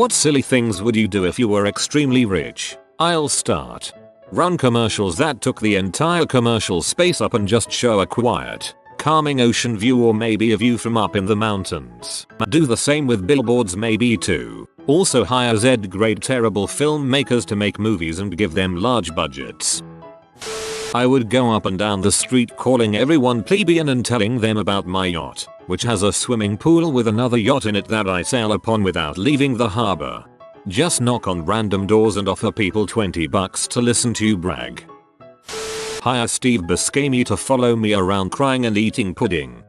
What silly things would you do if you were extremely rich? I'll start. Run commercials that took the entire commercial space up and just show a quiet, calming ocean view or maybe a view from up in the mountains. Do the same with billboards maybe too. Also hire Z-grade terrible filmmakers to make movies and give them large budgets. I would go up and down the street calling everyone plebeian and telling them about my yacht, which has a swimming pool with another yacht in it that I sail upon without leaving the harbor. Just knock on random doors and offer people $20 to listen to you brag. Hire Steve Buscemi to follow me around crying and eating pudding.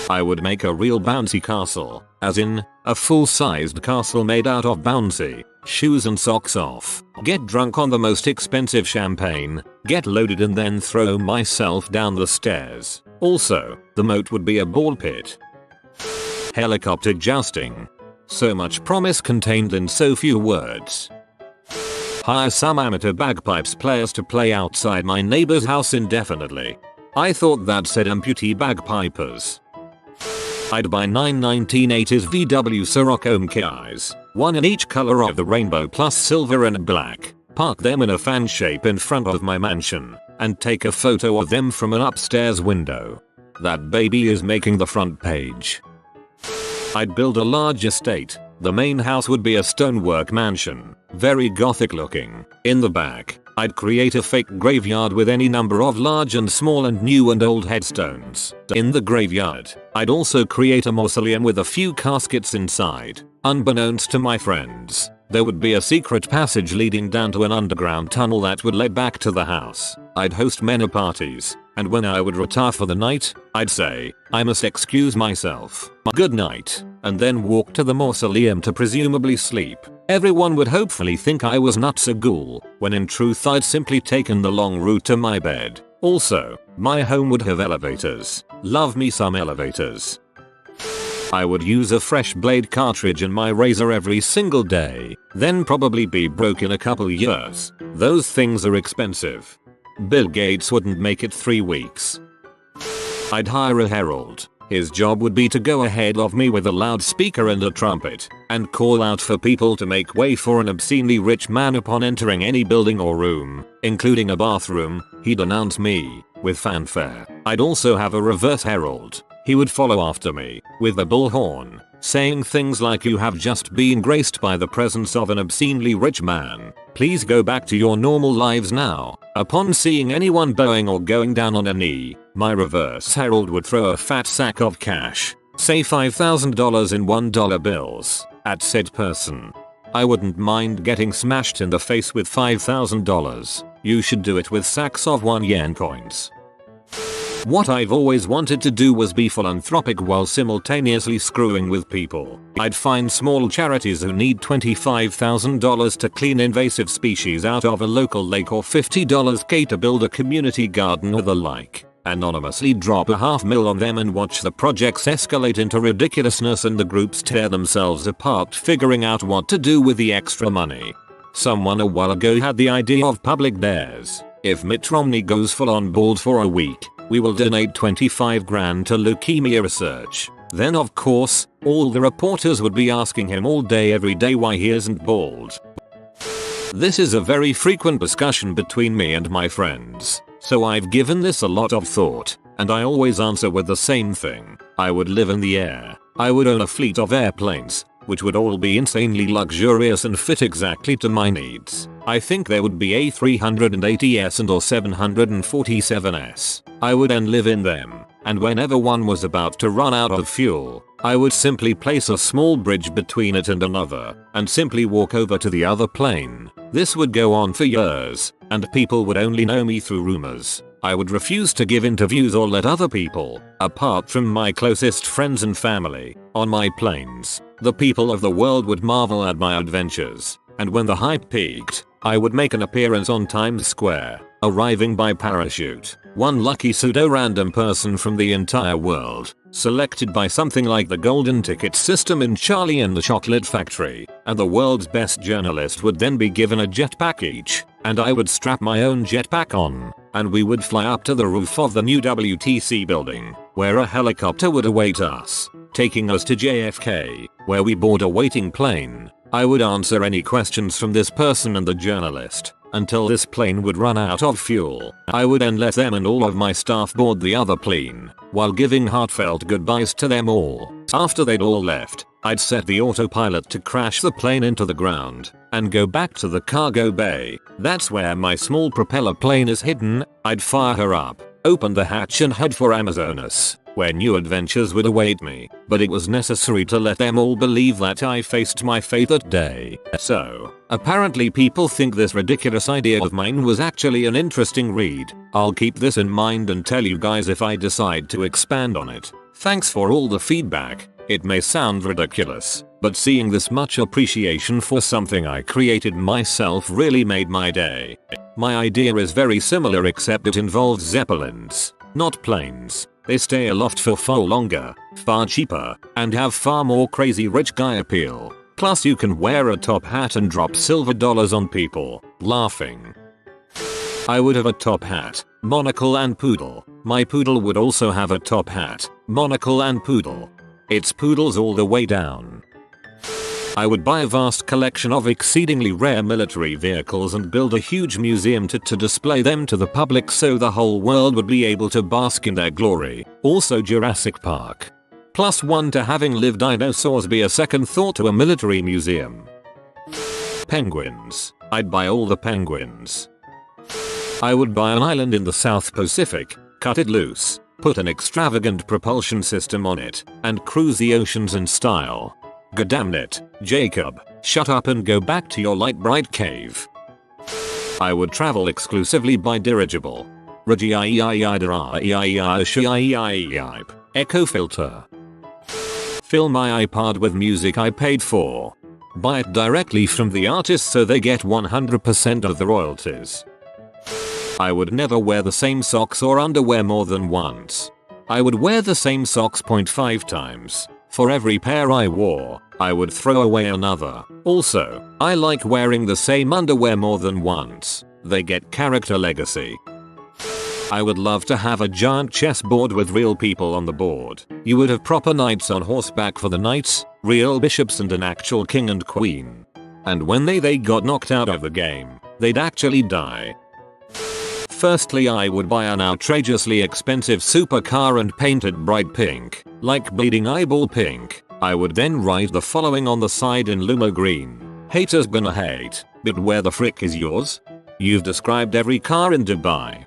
I would make a real bouncy castle, as in, a full-sized castle made out of bouncy, shoes and socks off, get drunk on the most expensive champagne, get loaded and then throw myself down the stairs. Also, the moat would be a ball pit. Helicopter jousting. So much promise contained in so few words. Hire some amateur bagpipes players to play outside my neighbor's house indefinitely. I thought that said amputee bagpipers. I'd buy 9 1980s VW Sirocco Kias, one in each color of the rainbow plus silver and black, park them in a fan shape in front of my mansion, and take a photo of them from an upstairs window. That baby is making the front page. I'd build a large estate. The main house would be a stonework mansion, very gothic looking. In the back, I'd create a fake graveyard with any number of large and small and new and old headstones. In the graveyard, I'd also create a mausoleum with a few caskets inside. Unbeknownst to my friends, there would be a secret passage leading down to an underground tunnel that would lead back to the house. I'd host many parties, and when I would retire for the night, I'd say, I must excuse myself. Good night, and then walk to the mausoleum to presumably sleep. Everyone would hopefully think I was nuts a ghoul, when in truth I'd simply taken the long route to my bed. Also, my home would have elevators. Love me some elevators. I would use a fresh blade cartridge in my razor every single day, then probably be broke in a couple years. Those things are expensive. Bill Gates wouldn't make it 3 weeks. I'd hire a herald. His job would be to go ahead of me with a loudspeaker and a trumpet, and call out for people to make way for an obscenely rich man upon entering any building or room, including a bathroom. He'd announce me, with fanfare. I'd also have a reverse herald. He would follow after me, with a bullhorn, saying things like you have just been graced by the presence of an obscenely rich man. Please go back to your normal lives now. Upon seeing anyone bowing or going down on a knee, my reverse herald would throw a fat sack of cash, say $5,000 in $1 bills, at said person. I wouldn't mind getting smashed in the face with $5,000. You should do it with sacks of 1 yen coins. What I've always wanted to do was be philanthropic while simultaneously screwing with people. I'd find small charities who need $25,000 to clean invasive species out of a local lake or $50K to build a community garden or the like. Anonymously drop a $500,000 on them and watch the projects escalate into ridiculousness and the groups tear themselves apart figuring out what to do with the extra money. Someone a while ago had the idea of public dares. If Mitt Romney goes full on bald for a week, we will donate 25 grand to leukemia research. Then of course, all the reporters would be asking him all day every day why he isn't bald. This is a very frequent discussion between me and my friends, so I've given this a lot of thought, and I always answer with the same thing. I would live in the air. I would own a fleet of airplanes, which would all be insanely luxurious and fit exactly to my needs. I think there would be A380s and or 747s. I would then live in them, and whenever one was about to run out of fuel, I would simply place a small bridge between it and another, and simply walk over to the other plane. This would go on for years, and people would only know me through rumors. I would refuse to give interviews or let other people, apart from my closest friends and family, on my planes. The people of the world would marvel at my adventures, and when the hype peaked, I would make an appearance on Times Square, arriving by parachute. One lucky pseudo-random person from the entire world, selected by something like the golden ticket system in Charlie and the Chocolate Factory, and the world's best journalist would then be given a jetpack each, and I would strap my own jetpack on, and we would fly up to the roof of the new WTC building, where a helicopter would await us, taking us to JFK, where we board a waiting plane. I would answer any questions from this person and the journalist until this plane would run out of fuel. I would then let them and all of my staff board the other plane while giving heartfelt goodbyes to them all. After they'd all left, I'd set the autopilot to crash the plane into the ground and go back to the cargo bay. That's where my small propeller plane is hidden. I'd fire her up, open the hatch and head for Amazonas, where new adventures would await me, but it was necessary to let them all believe that I faced my fate that day. So, apparently people think this ridiculous idea of mine was actually an interesting read. I'll keep this in mind and tell you guys if I decide to expand on it. Thanks for all the feedback. It may sound ridiculous, but seeing this much appreciation for something I created myself really made my day. My idea is very similar except it involves zeppelins, not planes. They stay aloft for far longer, far cheaper, and have far more crazy rich guy appeal. Plus you can wear a top hat and drop silver dollars on people. Laughing. I would have a top hat, monocle and poodle. My poodle would also have a top hat, monocle and poodle. It's poodles all the way down. I would buy a vast collection of exceedingly rare military vehicles and build a huge museum to display them to the public so the whole world would be able to bask in their glory. Also Jurassic Park. +1 to having lived dinosaurs be a second thought to a military museum. Penguins. I'd buy all the penguins. I would buy an island in the South Pacific, cut it loose, put an extravagant propulsion system on it, and cruise the oceans in style. Goddammit, Jacob, shut up and go back to your light bright cave. I would travel exclusively by dirigible. Echo filter. Fill my iPod with music I paid for. Buy it directly from the artist so they get 100% of the royalties. I would never wear the same socks or underwear more than once. I would wear the same socks 0.5 times. For every pair I wore, I would throw away another. Also, I like wearing the same underwear more than once. They get character legacy. I would love to have a giant chessboard with real people on the board. You would have proper knights on horseback for the knights, real bishops and an actual king and queen. And when they got knocked out of the game, they'd actually die. Firstly, I would buy an outrageously expensive supercar and paint it bright pink, like bleeding eyeball pink. I would then write the following on the side in Luma green. Haters gonna hate, but where the frick is yours? You've described every car in Dubai.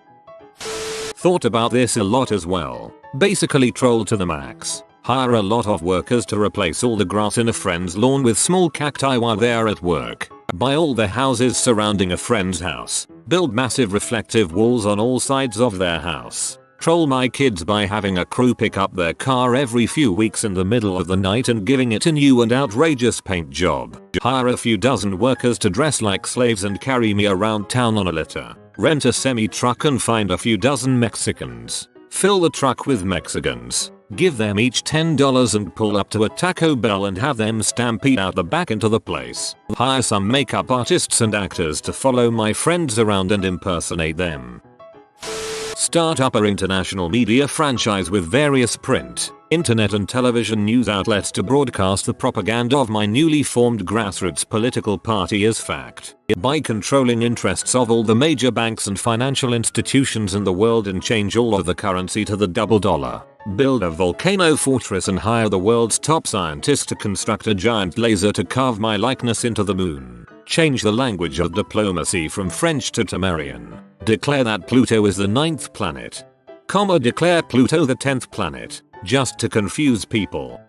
Thought about this a lot as well. Basically troll to the max. Hire a lot of workers to replace all the grass in a friend's lawn with small cacti while they're at work. Buy all the houses surrounding a friend's house. Build massive reflective walls on all sides of their house. Troll my kids by having a crew pick up their car every few weeks in the middle of the night and giving it a new and outrageous paint job. Hire a few dozen workers to dress like slaves and carry me around town on a litter. Rent a semi-truck and find a few dozen Mexicans. Fill the truck with Mexicans. Give them each $10 and pull up to a Taco Bell and have them stampede out the back into the place. Hire some makeup artists and actors to follow my friends around and impersonate them. Start up an international media franchise with various print, internet and television news outlets to broadcast the propaganda of my newly formed grassroots political party as fact. By controlling interests of all the major banks and financial institutions in the world and change all of the currency to the double dollar. Build a volcano fortress and hire the world's top scientists to construct a giant laser to carve my likeness into the moon. Change the language of diplomacy from French to Temerian. Declare that Pluto is the 9th planet. Declare Pluto the 10th planet, just to confuse people.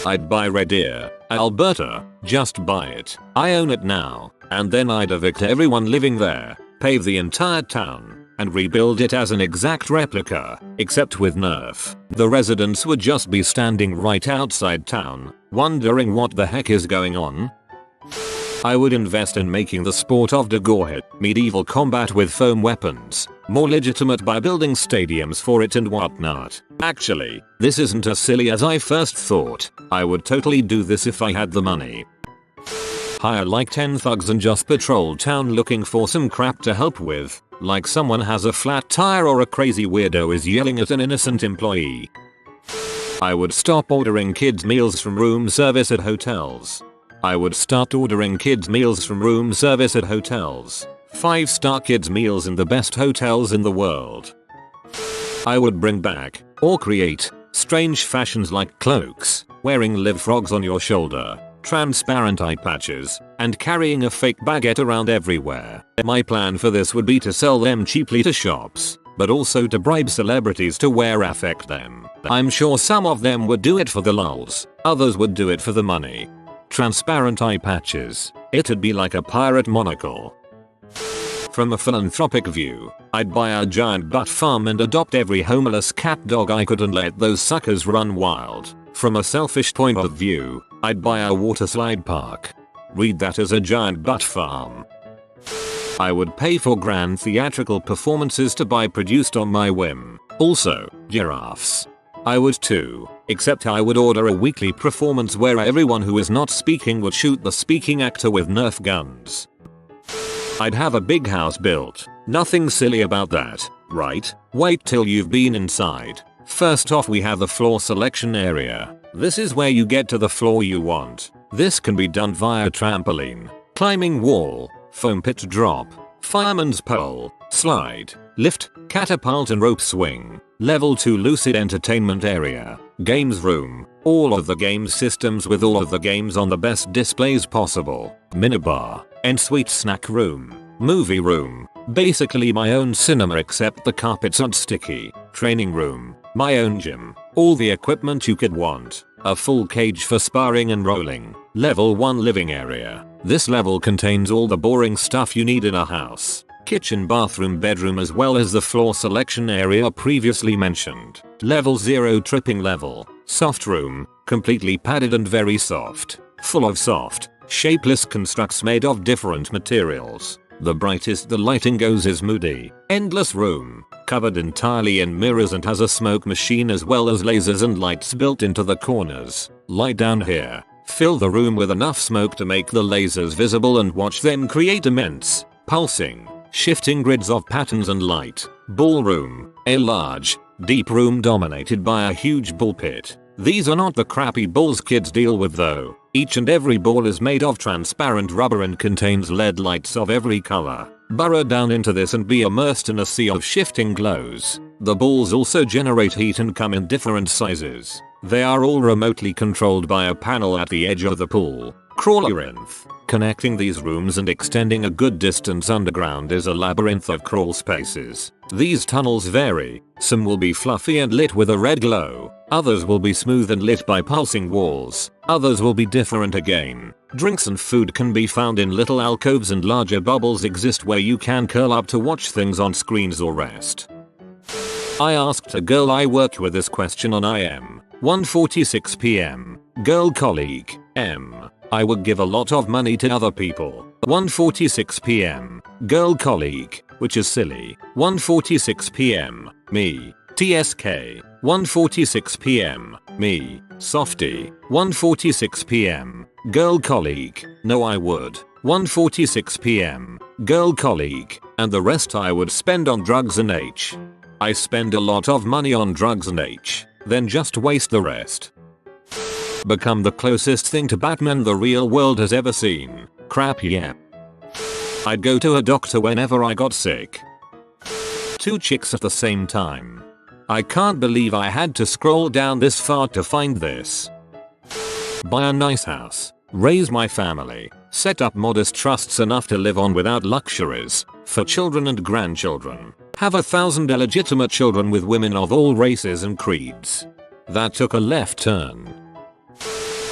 I'd buy Red Deer, Alberta, just buy it. I own it now, and then I'd evict everyone living there, pave the entire town, and rebuild it as an exact replica, except with Nerf. The residents would just be standing right outside town, wondering what the heck is going on. I would invest in making the sport of Dagorhit, medieval combat with foam weapons, more legitimate by building stadiums for it and whatnot. Actually, this isn't as silly as I first thought. I would totally do this if I had the money. Hire like 10 thugs and just patrol town looking for some crap to help with, like someone has a flat tire or a crazy weirdo is yelling at an innocent employee. I would stop ordering kids meals from room service at hotels. I would start ordering kids meals from room service at hotels. 5-star kids meals in the best hotels in the world. I would bring back, or create, strange fashions like cloaks, wearing live frogs on your shoulder, transparent eye patches, and carrying a fake baguette around everywhere. My plan for this would be to sell them cheaply to shops, but also to bribe celebrities to wear affect them. I'm sure some of them would do it for the lulz, others would do it for the money. Transparent eye patches. It'd be like a pirate monocle. From a philanthropic view, I'd buy a giant butt farm and adopt every homeless cat dog I could and let those suckers run wild. From a selfish point of view, I'd buy a water slide park. Read that as a giant butt farm. I would pay for grand theatrical performances to be produced on my whim. Also, giraffes. I would too, except I would order a weekly performance where everyone who is not speaking would shoot the speaking actor with Nerf guns. I'd have a big house built. Nothing silly about that, right? Wait till you've been inside. First off, we have the floor selection area. This is where you get to the floor you want. This can be done via trampoline, climbing wall, foam pit drop, fireman's pole, slide, lift, catapult and rope swing. Level 2 lucid entertainment area, games room, all of the game systems with all of the games on the best displays possible, minibar, ensuite snack room, movie room, basically my own cinema except the carpets aren't sticky, training room, my own gym, all the equipment you could want, a full cage for sparring and rolling, level 1 living area. This level contains all the boring stuff you need in a house. Kitchen, bathroom, bedroom as well as the floor selection area previously mentioned. Level 0 tripping level. Soft room, completely padded and very soft. Full of soft, shapeless constructs made of different materials. The brightest the lighting goes is moody. Endless room, covered entirely in mirrors and has a smoke machine as well as lasers and lights built into the corners. Lie down here. Fill the room with enough smoke to make the lasers visible and watch them create immense, pulsing, shifting grids of patterns and light. Ballroom, a large, deep room dominated by a huge ball pit. These are not the crappy balls kids deal with though. Each and every ball is made of transparent rubber and contains LED lights of every color. Burrow down into this and be immersed in a sea of shifting glows. The balls also generate heat and come in different sizes. They are all remotely controlled by a panel at the edge of the pool. Crawlabyrinth. Connecting these rooms and extending a good distance underground is a labyrinth of crawl spaces. These tunnels vary. Some will be fluffy and lit with a red glow. Others will be smooth and lit by pulsing walls. Others will be different again. Drinks and food can be found in little alcoves and larger bubbles exist where you can curl up to watch things on screens or rest. I asked a girl I work with this question on IM. 1:46 p.m. Girl colleague, M. I would give a lot of money to other people. 1:46 p.m. Girl colleague, which is silly. 1:46 p.m. Me. TSK. 1:46 p.m. Me. Softy. 1:46 p.m. Girl colleague. No, I would. 1:46 p.m. Girl colleague. And the rest I would spend on drugs and H. I spend a lot of money on drugs and H. Then just waste the rest. Become the closest thing to Batman the real world has ever seen. Crap, yeah. I'd go to a doctor whenever I got sick. 2 chicks at the same time. I can't believe I had to scroll down this far to find this. Buy a nice house. Raise my family. Set up modest trusts enough to live on without luxuries. For children and grandchildren. Have 1,000 illegitimate children with women of all races and creeds. That took a left turn.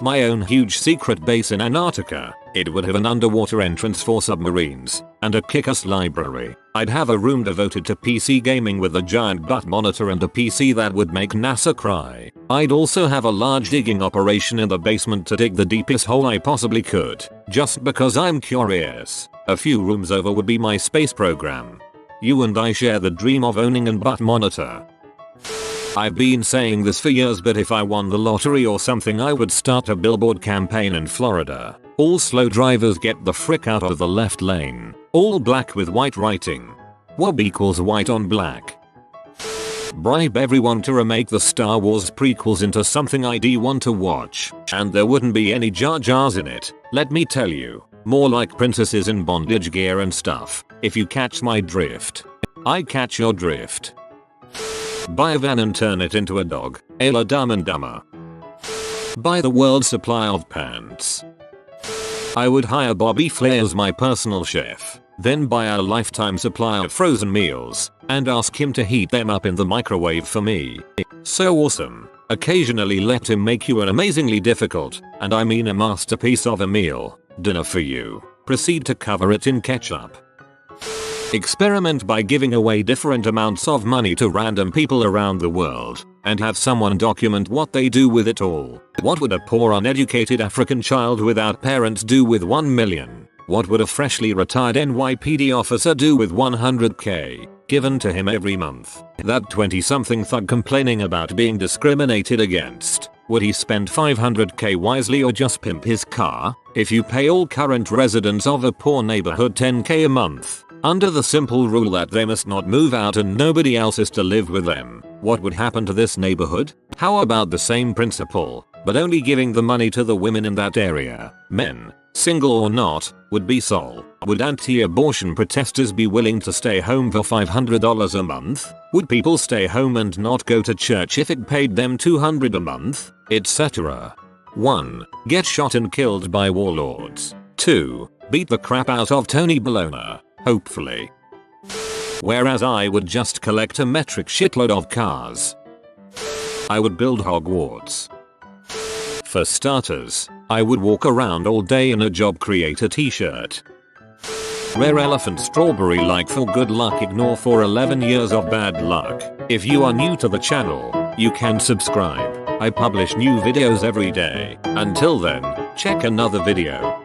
My own huge secret base in Antarctica. It would have an underwater entrance for submarines, and a kick-ass library. I'd have a room devoted to PC gaming with a giant butt monitor and a PC that would make NASA cry. I'd also have a large digging operation in the basement to dig the deepest hole I possibly could, just because I'm curious. A few rooms over would be my space program. You and I share the dream of owning a butt monitor. I've been saying this for years, but if I won the lottery or something I would start a billboard campaign in Florida. All slow drivers get the frick out of the left lane. All black with white writing. WOB equals white on black. Bribe everyone to remake the Star Wars prequels into something I'd want to watch, and there wouldn't be any Jar Jars in it, let me tell you. More like princesses in bondage gear and stuff, if you catch my drift. I catch your drift. Buy a van and turn it into a dog, a la Dumb and Dumber. Buy the world's supply of pants. I would hire Bobby Flay as my personal chef, then buy a lifetime supply of frozen meals, and ask him to heat them up in the microwave for me. So awesome. Occasionally let him make you an amazingly difficult, and I mean a masterpiece of a meal, dinner for you. Proceed to cover it in ketchup. Experiment by giving away different amounts of money to random people around the world, and have someone document what they do with it all. What would a poor uneducated African child without parents do with 1 million? What would a freshly retired NYPD officer do with 100k, given to him every month? That 20-something thug complaining about being discriminated against. Would he spend 500k wisely or just pimp his car? If you pay all current residents of a poor neighborhood 10k a month, under the simple rule that they must not move out and nobody else is to live with them, what would happen to this neighborhood? How about the same principle, but only giving the money to the women in that area? Men, single or not, would be sole. Would anti-abortion protesters be willing to stay home for $500 a month? Would people stay home and not go to church if it paid them $200 a month? Etc. 1. Get shot and killed by warlords. 2. Beat the crap out of Tony Bologna. Hopefully. Whereas I would just collect a metric shitload of cars. I would build Hogwarts. For starters, I would walk around all day in a Job Creator t-shirt. Rare elephant strawberry like for good luck, ignore for 11 years of bad luck. If you are new to the channel, you can subscribe. I publish new videos every day. Until then, check another video.